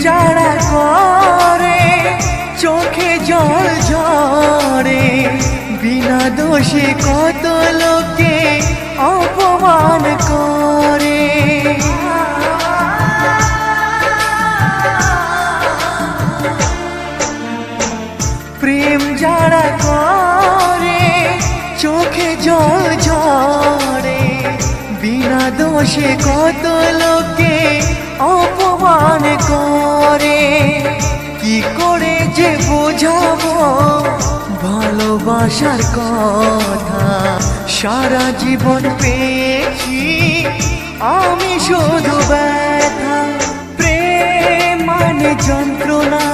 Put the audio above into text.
যারা করে চোখে জল ঝরে, বিনা দোষে কত লোকে অপমান করে। প্রেম যারা করে চোখে জল ঝরে, বিনা দোষে কত লোকে অপমান করে। কি করে যে বোঝাবো ভালোবাসার কথা, সারা জীবন পেয়েছি আমি শুধু ব্যথা। প্রেম মানে যন্ত্রণা,